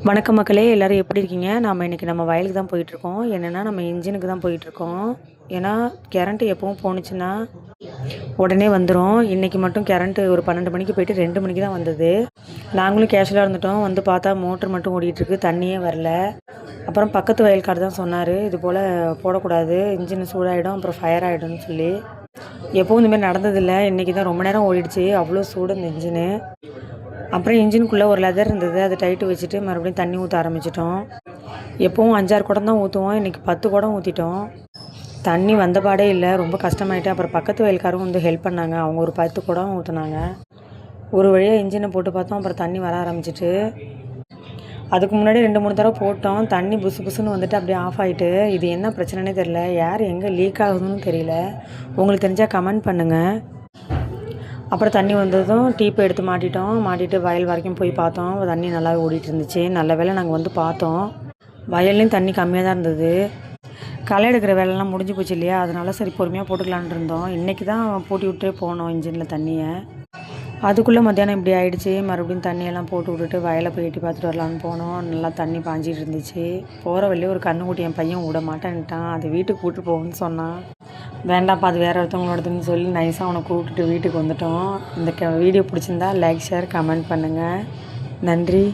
வணக்கம் மக்களே, எல்லோரும் எப்படி இருக்கீங்க? நாம் இன்றைக்கி நம்ம வயலுக்கு தான் போயிட்டுருக்கோம். என்னென்னா நம்ம இன்ஜினுக்கு தான் போயிட்டுருக்கோம். ஏன்னா கரண்ட்டு எப்பவும் போணுச்சுன்னா உடனே வந்துடும். இன்றைக்கி மட்டும் கரண்ட்டு ஒரு 12 மணிக்கு போயிட்டு 2 மணிக்கு தான் வந்தது. நாங்களும் கேஷுவலாக இருந்துட்டோம். வந்து பார்த்தா மோட்ரு மட்டும் ஓடிட்டுருக்கு, தண்ணியே வரல. அப்புறம் பக்கத்து வயல்கார் தான் சொன்னார், இது போல் போடக்கூடாது, இன்ஜின் சூடாகிடும், அப்புறம் ஃபயர் ஆகிடும்னு சொல்லி. எப்பவும் இந்தமாதிரி நடந்ததில்லை, இன்றைக்கி தான் ரொம்ப நேரம் ஓடிடுச்சு. அவ்வளோ சூடு இந்த இன்ஜினு. அப்புறம் இன்ஜினுக்குள்ளே ஒரு லெதர் இருந்தது, அதை டைட்டு வச்சுட்டு மறுபடியும் தண்ணி ஊற்ற ஆரம்பிச்சிட்டோம். எப்பவும் 5-6 குடம் தான் ஊற்றுவோம், இன்றைக்கி 10 குடம் ஊற்றிட்டோம். தண்ணி வந்த பாடே இல்லை, ரொம்ப கஷ்டமாயிட்டு. அப்புறம் பக்கத்து வயல்காரும் வந்து ஹெல்ப் பண்ணாங்க, அவங்க ஒரு 10 குடம் ஊற்றுனாங்க. ஒரு வழியாக இன்ஜினை போட்டு பார்த்தோம், அப்புறம் தண்ணி வர ஆரம்பிச்சிட்டு. அதுக்கு முன்னாடி 2-3 தடவை போட்டோம், தண்ணி புசு புசுன்னு வந்துட்டு அப்படியே ஆஃப் ஆகிட்டு. இது என்ன பிரச்சனைனே தெரில, ஏர் எங்கே லீக் ஆகுதுன்னு தெரியல. உங்களுக்கு தெரிஞ்சால் கமெண்ட் பண்ணுங்கள். அப்புறம் தண்ணி வந்ததும் டீப்பை எடுத்து மாட்டிட்டு வயல் வரைக்கும் போய் பார்த்தோம். தண்ணி நல்லாவே ஓடிட்டு இருந்துச்சு. நல்ல வேளை நாங்கள் வந்து பார்த்தோம். வயல்லையும் தண்ணி கம்மியாக தான் இருந்தது. களை எடுக்கிற வேலைலாம் முடிஞ்சு போச்சு இல்லையா, அதனால சரி பொறுமையாக போட்டுக்கலான் இருந்தோம். இன்றைக்கி தான் பூட்டி விட்டே போனோம் இன்ஜினில் தண்ணியை. அதுக்குள்ளே மத்தியானம் இப்படி ஆகிடுச்சு. மறுபடியும் தண்ணியெல்லாம் போட்டு விட்டுட்டு வயலை போய் எட்டி பார்த்துட்டு வரலான்னு போனோம். நல்லா தண்ணி பாஞ்சிட்டு இருந்துச்சு. போகிற வழியே ஒரு கண்ணுக்குட்டி என் பையன் விட மாட்டேன்ட்டான். அது வீட்டுக்கு கூப்பிட்டு போகணும்னு சொன்னான். வேண்டாம்ப்பா, அது வேறு ஒருத்தவங்களோடதுன்னு சொல்லி நைஸாக அவனை கூப்பிட்டுட்டு வீட்டுக்கு வந்துட்டோம். இந்த வீடியோ பிடிச்சிருந்தா லைக், ஷேர், கமெண்ட் பண்ணுங்கள். நன்றி.